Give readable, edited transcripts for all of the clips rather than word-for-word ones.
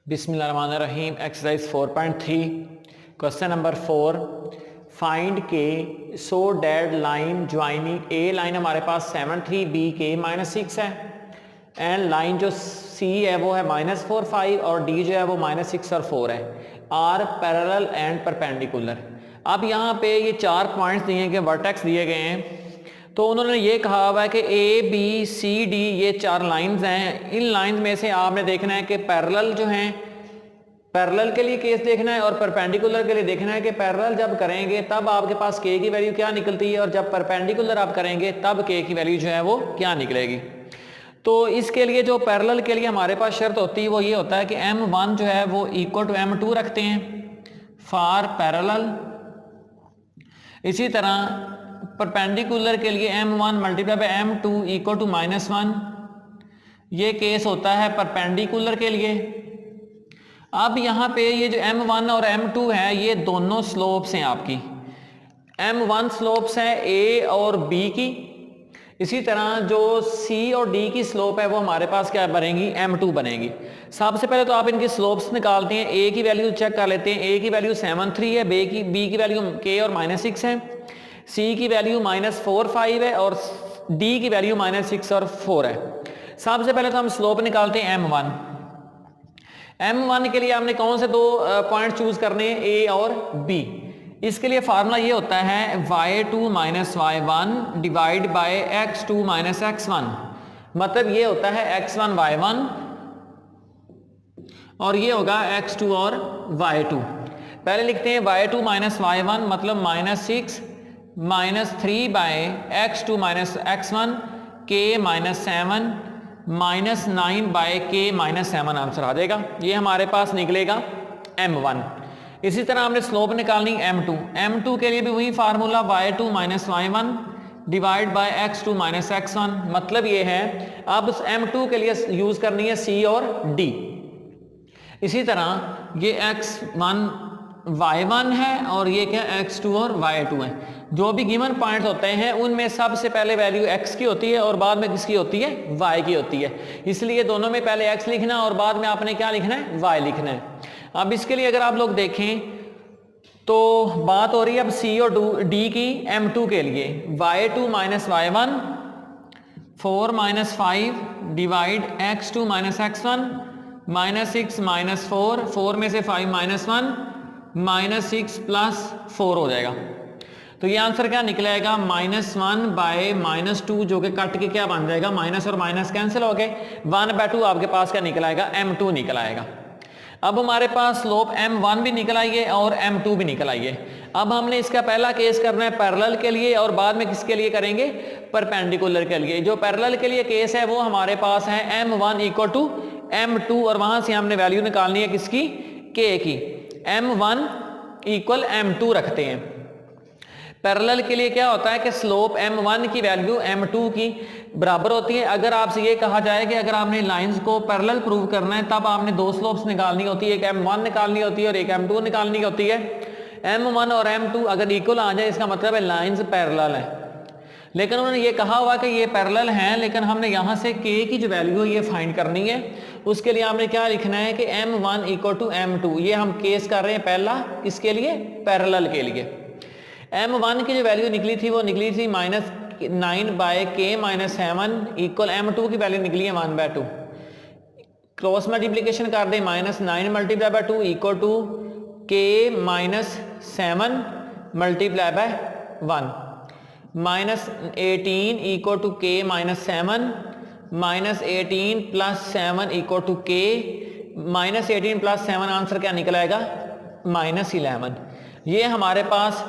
बिस्मिल्लाहिर्रहमानिर्रहीम। Exercise 4.3 question number 4, find के सो dead line joining ए line हमारे पास 7 3 बी के -6 है एंड लाइन जो सी है वो है -4 5 और डी जो है वो -6 और 4 है, आर पैरेलल एंड परपेंडिकुलर। अब यहाँ पे ये 4 पॉइंट्स दिए गए, वर्टेक्स दिए गए हैं, तो उन्होंने ये कहा हुआ है कि ए बी सी डी ये 4 लाइंस हैं। इन लाइंस में से आपने देखना है कि पैरेलल जो हैं, पैरेलल के लिए केस देखना है और परपेंडिकुलर के लिए देखना है कि पैरेलल जब करेंगे तब आपके पास के की वैल्यू क्या निकलती है और जब परपेंडिकुलर आप करेंगे तब के की वैल्यू जो है वो क्या निकलेगी। तो इसके लिए जो पैरेलल के लिए हमारे पास शर्त होती है वो ये होता है कि M1 जो है वो इक्वल टू M2 रखते हैं फॉर पैरेलल। इसी तरह परपेंडिकुलर के लिए M1 multiply by M2 equal to -1, ये केस होता है परपेंडिकुलर के लिए। अब यहाँ पे ये जो M1 और M2 है ये दोनों स्लोप्स हैं आपकी। M1 स्लोप्स है A और B की, इसी तरह जो C और D की स्लोप है वो हमारे पास क्या बनेगी, M2 बनेगी। सबसे पहले तो आप इनकी स्लोप्स निकालते हैं। A की वैल्यू चेक कर लेते हैं। A की वैल्यू 7 3 है, B की वैल्यू K और -6 है, C की वैल्यू -4 5 है और D की वैल्यू -6 और 4 है। सबसे पहले तो हम स्लोप निकालते हैं M1। M1 के लिए हमने कौन से दो पॉइंट चूज करने हैं, A और B। इसके लिए फार्मूला ये होता है y2 - y1 divide by x2 - x1। मतलब ये होता है x1 y1 और ये होगा x2 और y2। पहले लिखते हैं y2 - y1 मतलब -6 -3 by x2 - x1 k -7 -9 by k -7 answer आ जाएगा। ये हमारे पास निकलेगा M1। इसी तरह हमने स्लोप निकालनी M2। M2 के लिए भी वही formula y2 - y1 divide by x2 - x1। मतलब ये है अब M2 के लिए यूज करनी है C और D। इसी तरह ये x1 y1 है और ये क्या x2 और y2 है। जो भी गिवन पॉइंट्स होते हैं उनमें सबसे पहले वैल्यू x की होती है और बाद में किसकी होती है, y की होती है। इसलिए दोनों में पहले x लिखना और बाद में आपने क्या लिखना है, y लिखना है। अब इसके लिए अगर आप लोग देखें तो बात हो रही है अब C और D की M2 के लिए। y2 - y1 4 - 5 divide x2 - x1 -6 -4 4 में से 5 -1 -6 + 4 हो जाएगा। तो ये आंसर क्या निकलेगा, -1 बाय -2 जो कि कट के क्या बन जाएगा, माइनस और माइनस कैंसिल हो गए, 1/2 आपके पास क्या निकल आएगा, M2 निकल आएगा। अब हमारे पास स्लोप M1 भी निकल आई है और M2 भी निकल आई है। अब हमने इसका पहला केस करना है पैरेलल के लिए और बाद में किसके लिए करेंगे, परपेंडिकुलर के लिए। जो पैरेलल के लिए केस है वो हमारे पास है M1 इक्वल टू M2 और वहां से हमने वैल्यू निकालनी है किसकी, K की। M1 इक्वल M2 रखते हैं। पैरेलल के लिए क्या होता है कि स्लोप M1 की वैल्यू M2 की बराबर होती है। अगर आपसे ये कहा जाए कि अगर आपने लाइंस को पैरेलल प्रूव करना है तब आपने दो स्लोप्स निकालनी होती है, एक M1 निकालनी होती है और एक M2 निकालनी होती है। M1 और M2 अगर इक्वल आ जाए इसका मतलब है लाइंस पैरेलल है। लेकिन उन्होंने ये कहा हुआ कि ये पैरेलल हैं, लेकिन हमने यहाँ से K की जो वैल्यू है ये फाइंड करनी है। उसके लिए हमने क्या लिखना है कि M1 इक्वल टू M2। ये हम केस कर रहे हैं पहला, इसके लिए पैरेलल के लिए। M1 की जो वैल्यू निकली थी वो निकली थी -9 बाय k -7 इक्वल M2 की वैल्यू निकली है 1/2। क्रॉस मल्टीप्लिकेशन कर दें, -9 multiply by 2 equal to k -7 multiply by 1 -18 equal to k -7 -18 + 7 equal to k -18 + 7 answer क्या निकल आएगा, -11। ये हमारे पास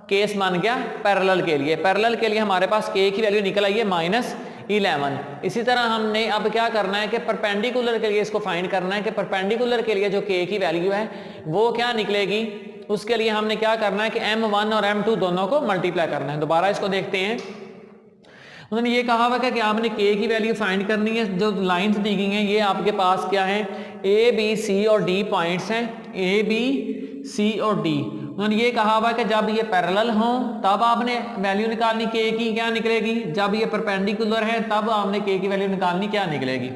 केस बन गया पैरेलल के लिए। पैरेलल के लिए हमारे पास K की वैल्यू निकल आई है -11। इसी तरह हमने अब क्या करना है कि परपेंडिकुलर के लिए इसको फाइंड करना है कि परपेंडिकुलर के लिए जो K की वैल्यू है वो क्या निकलेगी। उसके लिए हमने क्या करना है कि M1 और M2 दोनों को मल्टीप्लाई करना है। दोबारा इसको देखते हैं। उन्होंने ये कहा हुआ कि आपने K की वैल्यू फाइंड करनी है। जो लाइंस दी गई हैं ये आपके पास क्या है, A B C और D पॉइंट्स हैं, A B C और D। उन्होंने ये कहा हुआ कि जब ये पैरेलल हों तब आपने वैल्यू निकालनी K की, क्या निकलेगी। जब ये परपेंडिकुलर है तब आपने K की वैल्यू निकालनी, क्या निकलेगी।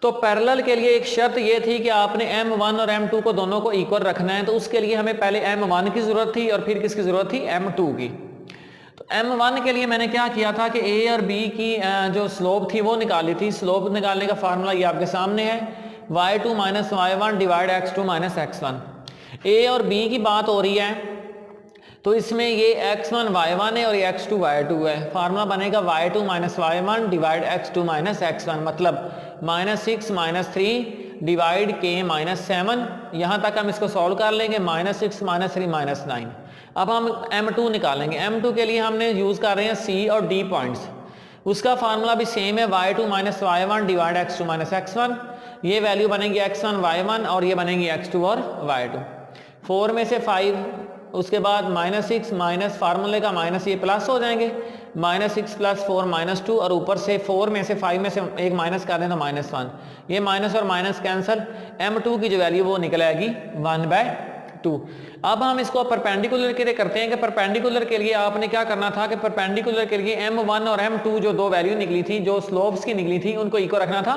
तो पैरेलल के लिए एक शर्त ये थी कि आपने M1 और M2 को दोनों को इक्वल रखना है, तो उसके लिए हमें पहले M1 की ज़रूरत थी और फिर किसकी ज़रूरत थी, M2 की। तो M1 के लिए मैंने क्या किया था कि A और B की जो स्लोप थी वो निकाली थी। स्लोप निकालने का फार्मूला ये आपके सामने है, y2 minus y1 divide x2 minus x1। A और B की बात हो रही है तो इसमें ये x1 y1 है और ये x2 y2 है। फार्मूला बनेगा y2 minus y1 divide x2 minus x1, मतलब -6 माइनस 3 डिवाइड k माइनस 7। यहाँ तक हम इसको सॉल्व कर लेंगे, -6 माइनस 3 माइनस 9। अब हम M2 निकालेंगे। M2 के लिए हमने यूज़ कर रहे हैं C और D पॉइंट्स। उसका फार्मूला भी सेम है, y2 minus y1 divide x2 minus x1। ये वैल्यू बनेगी x1 y1 और ये बनेगी x2 और y2। 4 में से 5, उसके बाद -6 माइनस फार्मूले का माइनस, ये प्लस हो जाएंगे, -6 प्लस 4 -2 और ऊपर से 4 में से 5 में से एक माइनस कर दें तो -1। ये माइनस और माइनस कैंसिल, M2 की जो वैल्यू वो निकल आएगी 1/2। अब हम इसको परपेंडिकुलर के लिए करते हैं कि परपेंडिकुलर के लिए आपने क्या करना था कि परपेंडिकुलर के लिए M1 और M2 जो दो वैल्यू निकली थी, जो स्लोप्स की निकली थी, उनको इक्वल रखना था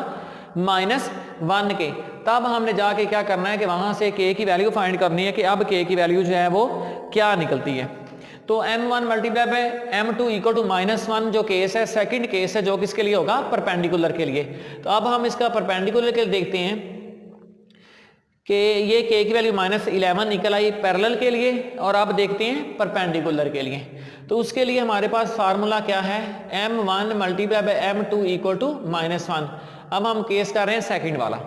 -1 के। तब हमने जाके क्या करना है कि वहां से k की वैल्यू फाइंड करनी है कि अब k की वैल्यू जो है वो क्या निकलती है। तो M1 multiply by M2 equal to -1 जो केस है, सेकंड केस है, जो किसके लिए होगा, परपेंडिकुलर के लिए। तो अब हम इसका परपेंडिकुलर के लिए देखते हैं कि ये k की वैल्यू -11 निकल आई पैरेलल के लिए, और अब देखते हैं परपेंडिकुलर के लिए। तो उसके लिए हमारे पास फार्मूला क्या है, M1 multiply by M2 equal to -1। अब हम केस कर रहे हैं सेकंड वाला।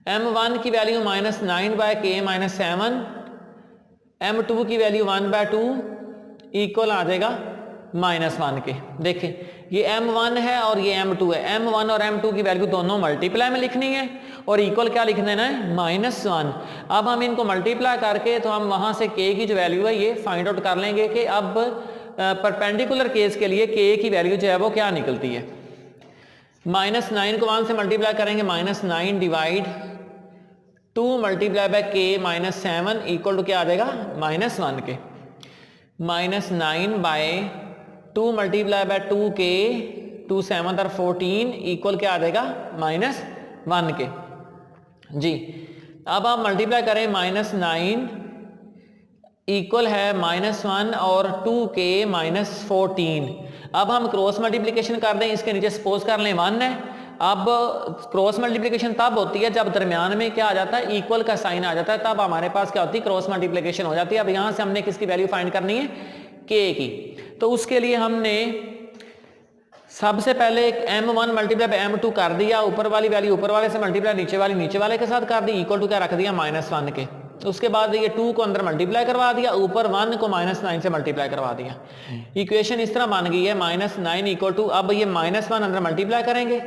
M1 की वैल्यू -9/k माइनस 7, M2 की वैल्यू 1/2 इक्वल आ जाएगा -1 के। देखें ये M1 है और ये M2 है। M1 और M2 की वैल्यू दोनों मल्टीप्लाई में लिखनी है और इक्वल क्या लिख देना है, -1। अब हम इनको मल्टीप्लाई करके तो हम वहां से k की जो वैल्यू है ये फाइंड आउट कर लेंगे कि अब परपेंडिकुलर केस के लिए k की वैल्यू जो है वो क्या निकलती है। -9 को 1 से मल्टीप्लाई करेंगे, -9 divide 2 multiply by k minus 7 equal to क्या आ जाएगा, -1 के। -9/2 मल्टीप्लाई बाय 2k 2 7 और 14 इक्वल क्या आ जाएगा, -1 के जी। अब आप मल्टीप्लाई करें, -9 इक्वल है -1 और 2k -14। अब हम क्रॉस मल्टीप्लिकेशन कर दें, इसके नीचे सपोज कर लें 1 है। अब क्रॉस मल्टीप्लिकेशन तब होती है जब दरमियान में क्या आ जाता है, इक्वल का साइन आ जाता है, तब हमारे पास क्या होती है, क्रॉस मल्टीप्लिकेशन हो जाती है। अब यहां से हमने किसकी वैल्यू फाइंड करनी है, k की। तो उसके लिए हमने सबसे पहले M1 मल्टीप्लाई बाय M2 कर दिया, ऊपर वाली वैल्यू ऊपर वाले से मल्टीप्लाई नीचे वाली नीचे वाले के साथ कर दी, इक्वल टू क्या रख दिया, -1 के। उसके बाद ये 2 को अंदर मल्टीप्लाई करवा दिया, ऊपर 1 को -9 से मल्टीप्लाई करवा दिया। इक्वेशन इस तरह बन गई है, -9 इक्वल टू, अब ये -1 अंदर मल्टीप्लाई करेंगे,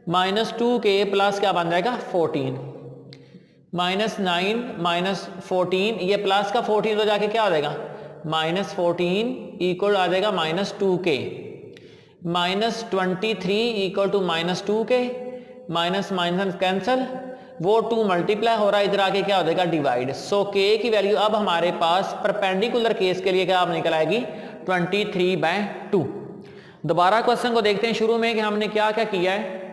-2k प्लस क्या बन जाएगा, 14। -9 -14, ये प्लस का 14 तो जाके क्या हो जाएगा, -14 इक्वल आ जाएगा -2k। -23 equal to -2k, minus minus cancel, वो 2 मल्टीप्लाई हो रहा है, इधर आके क्या हो जाएगा, डिवाइड। सो k की वैल्यू अब हमारे पास परपेंडिकुलर केस के लिए क्या अब निकल आएगी, 23/2। दोबारा क्वेश्चन को देखते हैं शुरू में कि हमने क्या क्या किया है।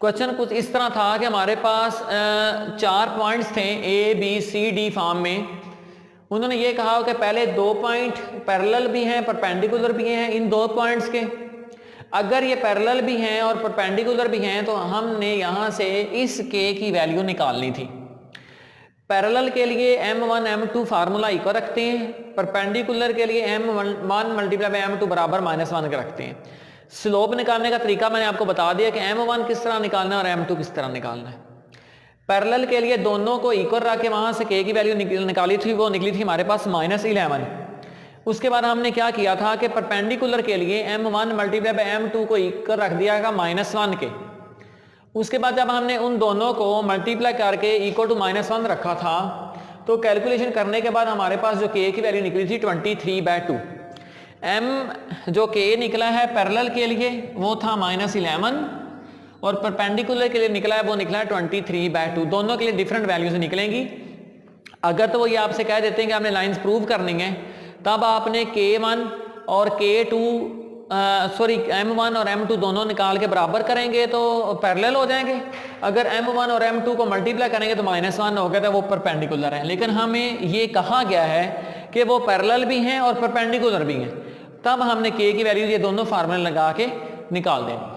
क्वेश्चन कुछ इस तरह था कि हमारे पास 4 पॉइंट्स थे A B C D form में। उन्होंने ये कहा कि पहले 2 पॉइंट पैरेलल भी हैं, परपेंडिकुलर भी हैं इन 2 पॉइंट्स के। अगर ये पैरेलल भी हैं और परपेंडिकुलर भी हैं तो हमने यहाँ से इस k की वैल्यू निकालनी थी। पैरेलल के लिए M1 M2 फार्मूला इक्वल रखते हैं, परपेंडिकुलर के लिए M1 मल्टीप्लाई बाय M2 बराबर -1 के रखते हैं। स्लोप निकालने का तरीका मैंने आपको बता दिया कि M1 किस तरह निकालना है और M2 किस तरह निकालना है। पैरेलल के लिए दोनों को इक्वल रख के वहां से k की वैल्यू निकाली थी, वो निकली थी हमारे पास -11। उसके बाद हमने क्या किया था कि परपेंडिकुलर के लिए M1 मल्टीप्लाई बाय M2 को इक्वल रख दिया था -1 के। उसके बाद जब हमने उन दोनों को मल्टीप्लाई करके इक्वल टू -1 रखा था तो कैलकुलेशन करने के बाद हमारे पास जो k की वैल्यू निकली थी 23/2। M जो k निकला है पैरेलल के लिए वो था -11 और परपेंडिकुलर के लिए निकला है वो निकला है 23/2। दोनों के लिए डिफरेंट वैल्यूज निकलेंगी। अगर तो वो ये आपसे कह देते हैं कि आपने लाइंस प्रूव करनी है, तब आपने K1 और K2 सॉरी m1 और m2 दोनों निकाल के बराबर करेंगे तो पैरेलल हो जाएंगे। अगर m1 और m2 को मल्टीप्लाई करेंगे तो -1 हो गया था, वो परपेंडिकुलर है। लेकिन हमें ये कहा गया है कि वो पैरेलल भी हैं और परपेंडिकुलर भी हैं, तब हमने k की वैल्यू ये दोनों फार्मूले लगा के निकाल देंगे।